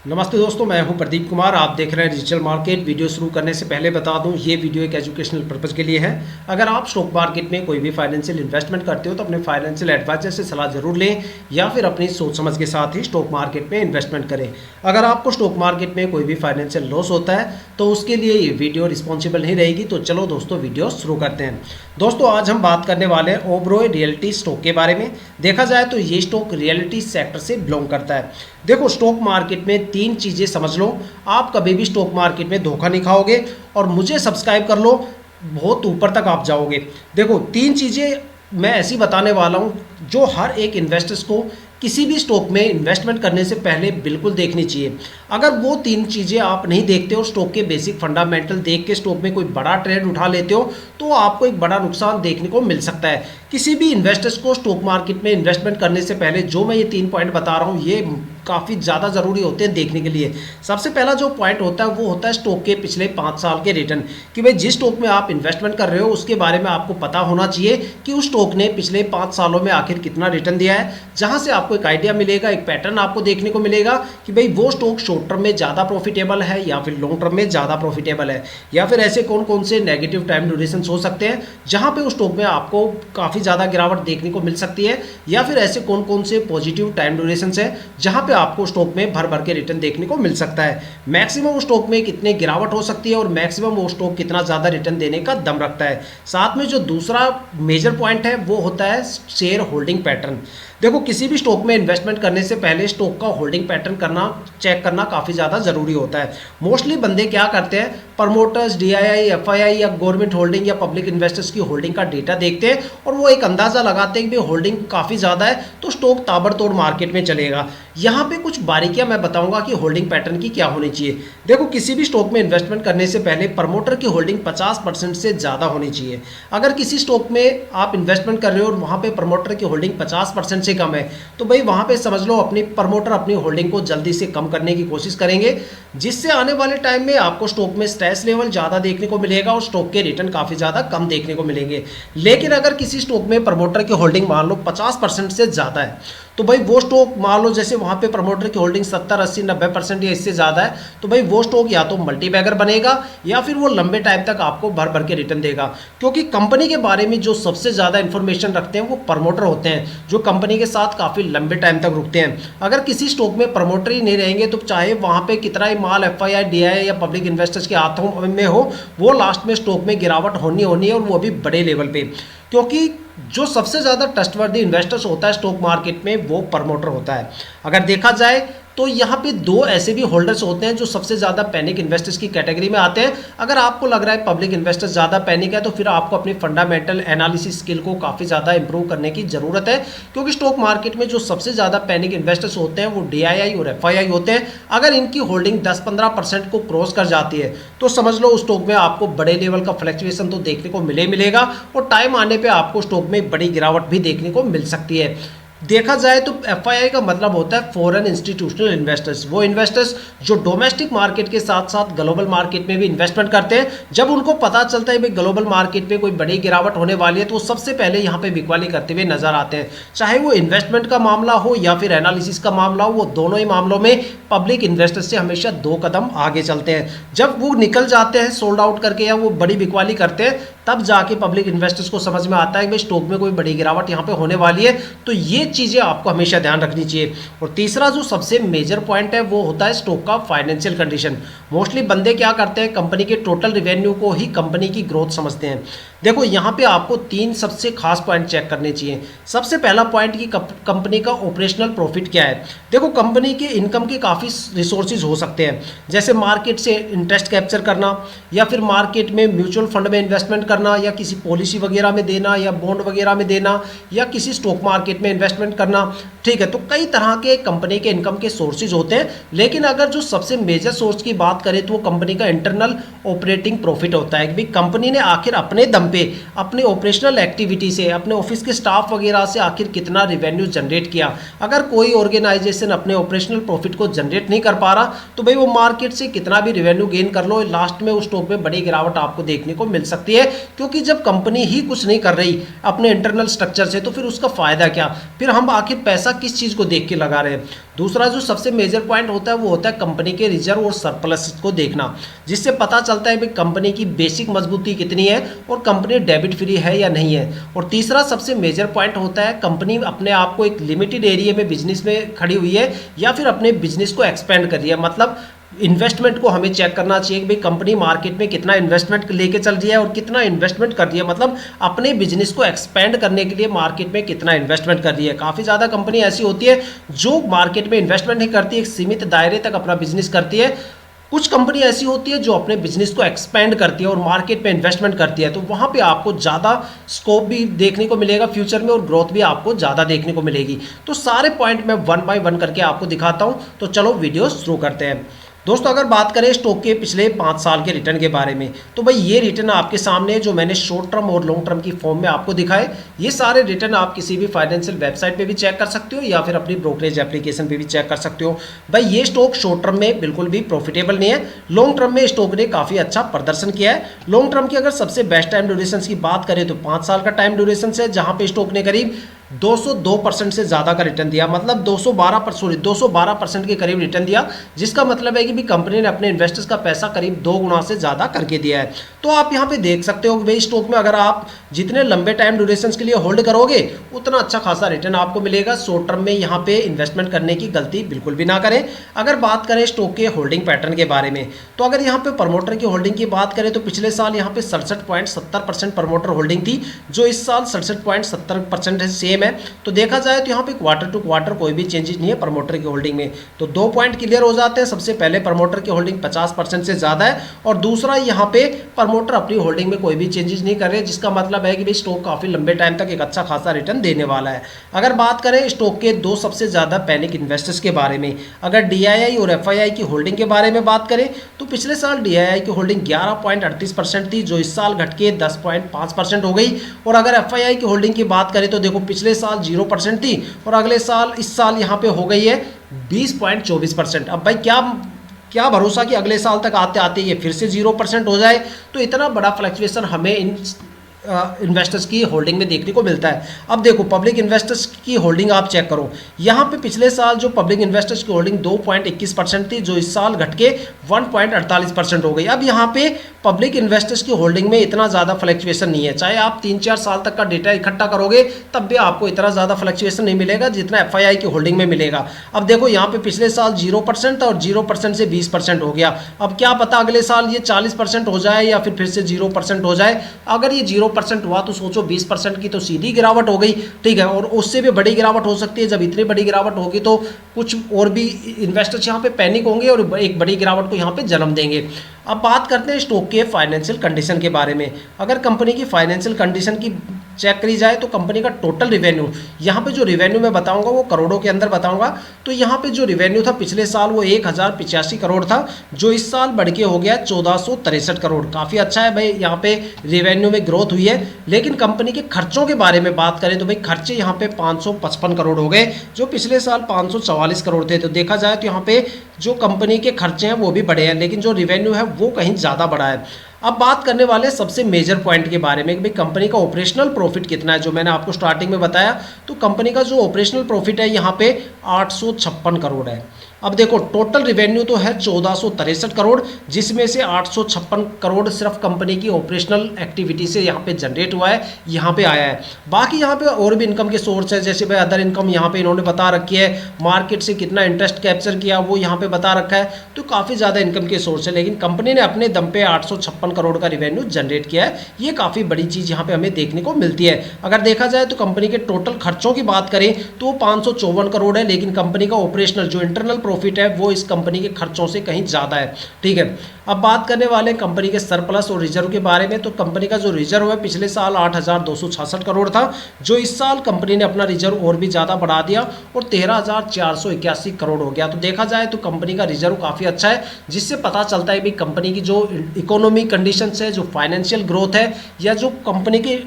नमस्ते दोस्तों, मैं हूं प्रदीप कुमार। आप देख रहे हैं डिजिटल मार्केट। वीडियो शुरू करने से पहले बता दूं, ये वीडियो एक एजुकेशनल पर्पज़ के लिए है। अगर आप स्टॉक मार्केट में कोई भी फाइनेंशियल इन्वेस्टमेंट करते हो तो अपने फाइनेंशियल एडवाइजर से सलाह जरूर लें या फिर अपनी सोच समझ के साथ ही स्टॉक मार्केट में इन्वेस्टमेंट करें। अगर आपको स्टॉक मार्केट में कोई भी फाइनेंशियल लॉस होता है तो उसके लिए ये वीडियो रिस्पॉन्सिबल नहीं रहेगी। तो चलो दोस्तों, वीडियो शुरू करते हैं। दोस्तों, आज हम बात करने वाले हैं ओबरॉय रियल्टी स्टॉक के बारे में। देखा जाए तो ये स्टॉक रियल्टी सेक्टर से बिलोंग करता है। देखो, स्टॉक मार्केट में तीन चीज़ें समझ लो, आप कभी भी स्टॉक मार्केट में धोखा नहीं खाओगे। और मुझे सब्सक्राइब कर लो, बहुत ऊपर तक आप जाओगे। देखो, तीन चीज़ें मैं ऐसी बताने वाला हूँ जो हर एक इन्वेस्टर्स को किसी भी स्टॉक में इन्वेस्टमेंट करने से पहले बिल्कुल देखनी चाहिए। अगर वो तीन चीज़ें आप नहीं देखते हो, स्टॉक के बेसिक फंडामेंटल देख के स्टॉक में कोई बड़ा ट्रेड उठा लेते हो, तो आपको एक बड़ा नुकसान देखने को मिल सकता है। किसी भी इन्वेस्टर्स को स्टॉक मार्केट में इन्वेस्टमेंट करने से पहले जो मैं ये तीन पॉइंट बता रहा हूँ, ये काफ़ी ज़्यादा ज़रूरी होते हैं देखने के लिए। सबसे पहला जो पॉइंट होता है वो होता है स्टॉक के पिछले 5 साल के रिटर्न, कि भाई जिस स्टॉक में आप इन्वेस्टमेंट कर रहे हो उसके बारे में आपको पता होना चाहिए कि उस स्टॉक ने पिछले 5 सालों में आखिर कितना रिटर्न दिया है। जहाँ से आपको एक आइडिया मिलेगा, एक पैटर्न आपको देखने को मिलेगा कि भाई वो स्टॉक शॉर्ट टर्म में ज़्यादा प्रॉफिटेबल है या फिर लॉन्ग टर्म में ज़्यादा प्रॉफिटेबल है, या फिर ऐसे कौन कौन से नेगेटिव टाइम ड्यूरेशन हो सकते हैं जहाँ पे उस स्टॉक में आपको काफ़ी ज़्यादा गिरावट देखने को मिल सकती है, या फिर ऐसे कौन कौन से पॉजिटिव टाइम ड्यूरेशन है जहाँ पे आपको स्टॉक में भर भर के रिटर्न देखने को मिल सकता है। मैक्सिमम स्टॉक में कितने गिरावट हो सकती है और मैक्सिमम वो स्टॉक कितना ज़्यादा रिटर्न देने का दम रखता है। साथ में जो दूसरा मेजर पॉइंट है वो होता है शेयर होल्डिंग पैटर्न। देखो, किसी भी स्टॉक में इन्वेस्टमेंट करने से पहले स्टॉक का होल्डिंग पैटर्न चेक करना काफ़ी ज़्यादा ज़रूरी होता है। मोस्टली बंदे क्या करते हैं, प्रमोटर्स, डीआईआई, एफआईआई या गवर्नमेंट होल्डिंग या पब्लिक इन्वेस्टर्स की होल्डिंग का डेटा देखते हैं और वो एक अंदाज़ा लगाते हैं कि होल्डिंग काफ़ी ज़्यादा है तो स्टॉक ताबड़तोड़ मार्केट में चलेगा। यहाँ पे कुछ बारीकियाँ मैं बताऊंगा कि होल्डिंग पैटर्न की क्या होनी चाहिए। देखो, किसी भी स्टॉक में इन्वेस्टमेंट करने से पहले प्रमोटर की होल्डिंग 50% से ज़्यादा होनी चाहिए। अगर किसी स्टॉक में आप इन्वेस्टमेंट कर रहे हो और वहाँ पे प्रमोटर की होल्डिंग 50% से कम है, तो भाई वहाँ पे समझ लो अपनी प्रमोटर अपनी होल्डिंग को जल्दी से कम करने की कोशिश करेंगे, जिससे आने वाले टाइम में आपको स्टॉक में स्ट्रेस लेवल ज़्यादा देखने को मिलेगा और स्टॉक के रिटर्न काफ़ी ज़्यादा कम देखने को मिलेंगे। लेकिन अगर किसी स्टॉक में प्रमोटर की होल्डिंग मान लो 50% से ज़्यादा है, तो भाई वो स्टॉक मान लो जैसे वहाँ पे प्रमोटर की होल्डिंग 70, 80, 90% या इससे ज़्यादा है, तो भाई वो स्टॉक या तो मल्टीबैगर बनेगा या फिर वो लंबे टाइम तक आपको भर भर के रिटर्न देगा। क्योंकि कंपनी के बारे में जो सबसे ज़्यादा इन्फॉर्मेशन रखते हैं वो प्रमोटर होते हैं, जो कंपनी के साथ काफ़ी लंबे टाइम तक रुकते हैं। अगर किसी स्टॉक में प्रमोटर ही नहीं रहेंगे तो चाहे वहाँ पे कितना ही माल एफआईआई, डीआईआई या पब्लिक इन्वेस्टर्स के हाथों में हो, वो लास्ट में स्टॉक में गिरावट होनी है और वो भी बड़े लेवल पे। क्योंकि जो सबसे ज़्यादा ट्रस्टवर्दी इन्वेस्टर्स होता है स्टॉक मार्केट में वो प्रमोटर होता है। अगर देखा जाए तो यहाँ पे दो ऐसे भी होल्डर्स होते हैं जो सबसे ज़्यादा पैनिक इन्वेस्टर्स की कैटेगरी में आते हैं। अगर आपको लग रहा है पब्लिक इन्वेस्टर्स ज़्यादा पैनिक है तो फिर आपको अपनी फंडामेंटल एनालिसिस स्किल को काफ़ी ज़्यादा इंप्रूव करने की ज़रूरत है। क्योंकि स्टॉक मार्केट में जो सबसे ज़्यादा पैनिक इन्वेस्टर्स होते हैं वो डीआईआई और एफआईआई होते हैं। अगर इनकी होल्डिंग 10-15% को क्रॉस कर जाती है तो समझ लो उस स्टॉक में आपको बड़े लेवल का फ्लक्चुएशन तो देखने को मिलेगा और टाइम आने पर आपको स्टॉक में बड़ी गिरावट भी देखने को मिल सकती है। देखा जाए तो एफआईआई का मतलब होता है फॉरेन इंस्टीट्यूशनल इन्वेस्टर्स। वो इन्वेस्टर्स जो डोमेस्टिक मार्केट के साथ साथ ग्लोबल मार्केट में भी इन्वेस्टमेंट करते हैं। जब उनको पता चलता है कि ग्लोबल मार्केट में कोई बड़ी गिरावट होने वाली है तो वो सबसे पहले यहाँ पे बिकवाली करते हुए नजर आते हैं। चाहे वो इन्वेस्टमेंट का मामला हो या फिर एनालिसिस का मामला हो, वो दोनों ही मामलों में पब्लिक इन्वेस्टर्स से हमेशा 2 कदम आगे चलते हैं। जब वो निकल जाते हैं सोल्ड आउट करके या वो बड़ी बिकवाली करते हैं, तब जाके पब्लिक इन्वेस्टर्स को समझ में आता है कि भाई स्टॉक में कोई बड़ी गिरावट यहाँ पे होने वाली है। तो ये चीज़ें आपको हमेशा ध्यान रखनी चाहिए। और तीसरा जो सबसे मेजर पॉइंट है वो होता है स्टॉक का फाइनेंशियल कंडीशन। मोस्टली बंदे क्या करते हैं, कंपनी के टोटल रिवेन्यू को ही कंपनी की ग्रोथ समझते हैं। देखो, यहाँ पे आपको 3 सबसे खास पॉइंट चेक करने चाहिए। सबसे पहला पॉइंट कि कंपनी का ऑपरेशनल प्रॉफिट क्या है। देखो, कंपनी के इनकम के काफ़ी रिसोर्सेज हो सकते हैं, जैसे मार्केट से इंटरेस्ट कैप्चर करना, या फिर मार्केट में म्यूचुअल फंड में इन्वेस्टमेंट करना, या किसी पॉलिसी वगैरह में देना, या बॉन्ड वगैरह में देना, या किसी स्टॉक मार्केट में इन्वेस्टमेंट करना। ठीक है, तो कई तरह के कंपनी के इनकम के सोर्सेज होते हैं। लेकिन अगर जो सबसे मेजर सोर्स की बात करें तो वो कंपनी का इंटरनल ऑपरेटिंग प्रॉफिट होता है कि कंपनी ने आखिर अपने दम पे अपने ऑपरेशनल एक्टिविटी से, अपने ऑफिस के स्टाफ वगैरह से आखिर कितना रिवेन्यू जनरेट किया। अगर कोई ऑर्गेनाइजेशन अपने ऑपरेशनल प्रॉफिट को जनरेट नहीं कर पा रहा तो भाई वो मार्केट से कितना भी रिवेन्यू गेन कर लो, लास्ट में उस स्टॉक में बड़ी गिरावट आपको देखने को मिल सकती है। क्योंकि जब कंपनी ही कुछ नहीं कर रही अपने इंटरनल स्ट्रक्चर से तो फिर उसका फायदा क्या, फिर हम आखिर पैसा किस चीज़ को देख के लगा रहे हैं। दूसरा जो सबसे मेजर पॉइंट होता है वो होता है कंपनी के रिजर्व और सरप्लस को देखना, जिससे पता चलता है कि कंपनी की बेसिक मजबूती कितनी है और कंपनी डेबिट फ्री है या नहीं है। और तीसरा सबसे मेजर पॉइंट होता है कंपनी अपने आप को एक लिमिटेड एरिया में बिजनेस में खड़ी हुई है या फिर अपने बिजनेस को एक्सपेंड कर रही है। मतलब इन्वेस्टमेंट को हमें चेक करना चाहिए कि भाई कंपनी मार्केट में कितना इन्वेस्टमेंट लेके चल रही है और कितना इन्वेस्टमेंट कर रही है, मतलब अपने बिजनेस को एक्सपेंड करने के लिए मार्केट में कितना इन्वेस्टमेंट कर रही है। काफ़ी ज़्यादा कंपनी ऐसी होती है जो मार्केट में इन्वेस्टमेंट नहीं करती, एक सीमित दायरे तक अपना बिजनेस करती है। कुछ कंपनी ऐसी होती है जो अपने बिजनेस को एक्सपेंड करती है और मार्केट में इन्वेस्टमेंट करती है, तो वहाँ पे आपको ज़्यादा स्कोप भी देखने को मिलेगा फ्यूचर में और ग्रोथ भी आपको ज़्यादा देखने को मिलेगी। तो सारे पॉइंट मैं 1 बाय 1 करके आपको दिखाता हूँ। तो चलो वीडियो शुरू करते हैं। दोस्तों अगर बात करें स्टॉक के पिछले 5 साल के रिटर्न के बारे में, तो भाई ये रिटर्न आपके सामने जो मैंने शॉर्ट टर्म और लॉन्ग टर्म की फॉर्म में आपको दिखाए, ये सारे रिटर्न आप किसी भी फाइनेंशियल वेबसाइट पे भी चेक कर सकते हो या फिर अपनी ब्रोकरेज एप्लीकेशन पे भी चेक कर सकते हो। भाई ये स्टॉक शॉर्ट टर्म में बिल्कुल भी प्रॉफिटेबल नहीं है, लॉन्ग टर्म में स्टॉक ने काफ़ी अच्छा प्रदर्शन किया है। लॉन्ग टर्म की अगर सबसे बेस्ट टाइम ड्यूरेशन की बात करें तो 5 साल का टाइम ड्यूरेशन है, जहाँ पे स्टॉक ने करीब 202% से ज़्यादा का रिटर्न दिया, मतलब 212% के करीब रिटर्न दिया, जिसका मतलब है कि भी कंपनी ने अपने इन्वेस्टर्स का पैसा करीब 2 गुना से ज़्यादा करके दिया है। तो आप यहाँ पे देख सकते हो कि भाई स्टॉक में अगर आप जितने लंबे टाइम ड्यूरेशन के लिए होल्ड करोगे उतना अच्छा खासा रिटर्न आपको मिलेगा। शॉर्ट टर्म में यहाँ पे इन्वेस्टमेंट करने की गलती बिल्कुल भी ना करें। अगर बात करें स्टॉक के होल्डिंग पैटर्न के बारे में, तो अगर यहाँ पे प्रमोटर की होल्डिंग की बात करें तो पिछले साल यहाँ पे 67.70% प्रमोटर होल्डिंग थी, जो इस साल 67.70% सेम है। तो देखा जाए तो यहाँ पे क्वार्टर टू क्वार्टर कोई भी चेंजेस नहीं है प्रमोटर की होल्डिंग में। तो 2 पॉइंट क्लियर हो जाते हैं। सबसे पहले प्रमोटर की होल्डिंग 50% से ज़्यादा है और दूसरा यहाँ पे प्रमोटर अपनी होल्डिंग में कोई भी चेंजेस नहीं कर रहे, जिसका मतलब है कि भाई स्टॉक काफ़ी लंबे टाइम तक एक अच्छा खासा रिटर्न देने वाला है। अगर बात करें स्टॉक के 2 सबसे ज़्यादा पैनिक इन्वेस्टर्स के बारे में, अगर DII और FII की होल्डिंग के बारे में बात करें तो पिछले साल DII की होल्डिंग 11.38% थी, जो इस साल घट के 10.5% हो गई। और अगर FII की होल्डिंग की बात करें तो देखो पिछले साल 0% थी और अगले साल इस साल यहाँ पे हो गई है 20.24%। अब भाई क्या भरोसा कि अगले साल तक आते आते ये फिर से 0% हो जाए। तो इतना बड़ा फ्लक्चुएशन हमें इन इन्वेस्टर्स की होल्डिंग में देखने को मिलता है। अब देखो पब्लिक इन्वेस्टर्स की होल्डिंग आप चेक करो, यहाँ पे पिछले साल जो पब्लिक इन्वेस्टर्स की होल्डिंग 2.21% थी, जो इस साल घट के 1.48% हो गई। अब यहाँ पे पब्लिक इन्वेस्टर्स की होल्डिंग में इतना ज़्यादा फ्लक्चुएशन नहीं है, चाहे आप 3-4 साल तक का डेटा इकट्ठा करोगे तब भी आपको इतना ज़्यादा फ्लक्चुएशन नहीं मिलेगा जितना FII की होल्डिंग में मिलेगा। अब देखो यहाँ पे पिछले साल 0% था और 0% से 20% हो गया। अब क्या पता अगले साल ये 40% हो जाए या फिर से 0% हो जाए। अगर ये 0% हुआ तो सोचो 20% की तो सीधी गिरावट हो गई, ठीक है, और उससे भी बड़ी गिरावट हो सकती है। जब इतनी बड़ी गिरावट होगी तो कुछ और भी इन्वेस्टर्स यहाँ पे पैनिक होंगे और एक बड़ी गिरावट को यहाँ पे जन्म देंगे। अब बात करते हैं स्टॉक के फाइनेंशियल कंडीशन के बारे में। अगर कंपनी की फाइनेंशियल कंडीशन की चेक करी जाए तो कंपनी का टोटल रिवेन्यू, यहाँ पे जो रिवेन्यू मैं बताऊंगा वो करोड़ों के अंदर बताऊंगा। तो यहाँ पे जो रिवेन्यू था पिछले साल वो 1085 करोड़ था, जो इस साल बढ़ के हो गया 1463 करोड़। काफ़ी अच्छा है भाई, यहाँ पे रिवेन्यू में ग्रोथ हुई है। लेकिन कंपनी के खर्चों के बारे में बात करें तो भाई खर्चे यहाँ पे 555 करोड़ हो गए, जो पिछले साल 544 करोड़ थे। तो देखा जाए तो यहाँ पे जो कंपनी के खर्चे हैं वो भी बढ़े हैं, लेकिन जो रिवेन्यू है वो कहीं ज़्यादा बढ़ा है। अब बात करने वाले सबसे मेजर पॉइंट के बारे में कि भाई कंपनी का ऑपरेशनल प्रॉफिट कितना है, जो मैंने आपको स्टार्टिंग में बताया। तो कंपनी का जो ऑपरेशनल प्रॉफिट है यहाँ पे 856 करोड़ है। अब देखो टोटल रिवेन्यू तो है 1463 करोड़, जिसमें से 856 करोड़ सिर्फ कंपनी की ऑपरेशनल एक्टिविटी से यहाँ पे जनरेट हुआ है, यहाँ पे आया है। बाकी यहाँ पे और भी इनकम के सोर्स है, जैसे भाई अदर इनकम यहाँ पे इन्होंने बता रखी है, मार्केट से कितना इंटरेस्ट कैप्चर किया वो यहाँ पे बता रखा है। तो काफ़ी ज़्यादा इनकम के सोर्स है, लेकिन कंपनी ने अपने दम पे 856 करोड़ का रिवेन्यू जनरेट किया है। ये काफ़ी बड़ी चीज़ यहाँ पे हमें देखने को मिलती है। अगर देखा जाए तो कंपनी के टोटल खर्चों की बात करें तो 554 करोड़ है, लेकिन कंपनी का ऑपरेशनल जो इंटरनल प्रॉफिट है वो इस कंपनी के खर्चों से कहीं ज़्यादा है, ठीक है। अब बात करने वाले कंपनी के सरप्लस और रिजर्व के बारे में। तो कंपनी का जो रिजर्व है पिछले साल 8,266 करोड़ था, जो इस साल कंपनी ने अपना रिजर्व और भी ज़्यादा बढ़ा दिया और 13,481 करोड़ हो गया। तो देखा जाए तो कंपनी का रिजर्व काफ़ी अच्छा है, जिससे पता चलता है कि कंपनी की जो इकोनॉमी कंडीशन है, जो फाइनेंशियल ग्रोथ है या जो कंपनी की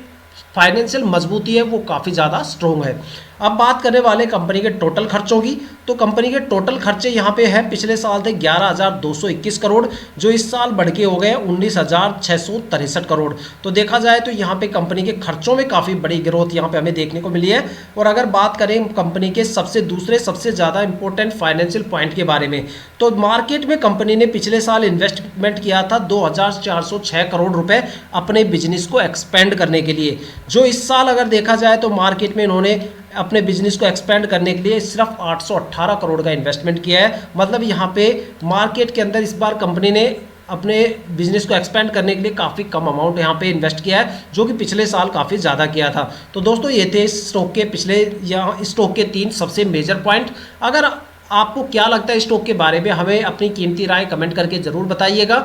फाइनेंशियल मजबूती है वो काफ़ी ज़्यादा स्ट्रॉन्ग है। अब बात करने वाले कंपनी के टोटल खर्चों की, तो कंपनी के टोटल खर्चे यहाँ पे है पिछले साल थे 11,221 करोड़, जो इस साल बढ़ के हो गए 19,663 करोड़। तो देखा जाए तो यहाँ पे कंपनी के खर्चों में काफ़ी बड़ी ग्रोथ यहाँ पे हमें देखने को मिली है। और अगर बात करें कंपनी के सबसे ज़्यादा इंपॉर्टेंट फाइनेंशियल पॉइंट के बारे में, तो मार्केट में कंपनी ने पिछले साल इन्वेस्टमेंट किया था 2,406 करोड़ रुपए अपने बिजनेस को एक्सपेंड करने के लिए, जो इस साल अगर देखा जाए तो मार्केट में इन्होंने अपने बिजनेस को एक्सपेंड करने के लिए सिर्फ 818 करोड़ का इन्वेस्टमेंट किया है। मतलब यहाँ पे मार्केट के अंदर इस बार कंपनी ने अपने बिजनेस को एक्सपेंड करने के लिए काफ़ी कम अमाउंट यहाँ पे इन्वेस्ट किया है, जो कि पिछले साल काफ़ी ज़्यादा किया था। तो दोस्तों ये थे इस स्टॉक के इस स्टॉक के 3 सबसे मेजर पॉइंट। अगर आपको क्या लगता है इस स्टॉक के बारे में, हमें अपनी कीमती राय कमेंट करके ज़रूर बताइएगा,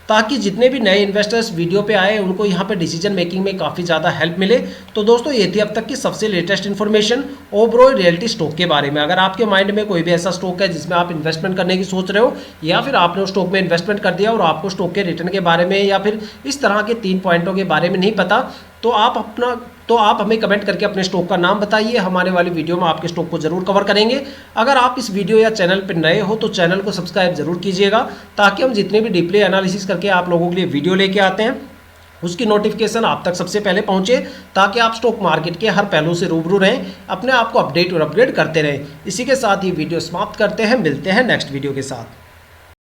ताकि जितने भी नए इन्वेस्टर्स वीडियो पे आए उनको यहाँ पे डिसीजन मेकिंग में काफ़ी ज़्यादा हेल्प मिले। तो दोस्तों ये थी अब तक की सबसे latest information Oberoi realty stock के बारे में। अगर आपके माइंड में कोई भी ऐसा स्टॉक है जिसमें आप इन्वेस्टमेंट करने की सोच रहे हो, या फिर आपने उस स्टॉक में इन्वेस्टमेंट कर दिया और आपको स्टॉक के रिटर्न के बारे में या फिर इस तरह के 3 पॉइंटों के बारे में नहीं पता, तो आप हमें कमेंट करके अपने स्टॉक का नाम बताइए। हमारे वाली वीडियो में आपके स्टॉक को जरूर कवर करेंगे। अगर आप इस वीडियो या चैनल पर नए हो तो चैनल को सब्सक्राइब जरूर कीजिएगा, ताकि हम जितने भी डीपली एनालिसिस करके आप लोगों के लिए वीडियो लेके आते हैं उसकी नोटिफिकेशन आप तक सबसे पहले पहुंचे, ताकि आप स्टॉक मार्केट के हर पहलू से रूबरू रहें, अपने आप को अपडेट और अपग्रेड करते रहें। इसी के साथ ये वीडियो समाप्त करते हैं, मिलते हैं नेक्स्ट वीडियो के साथ।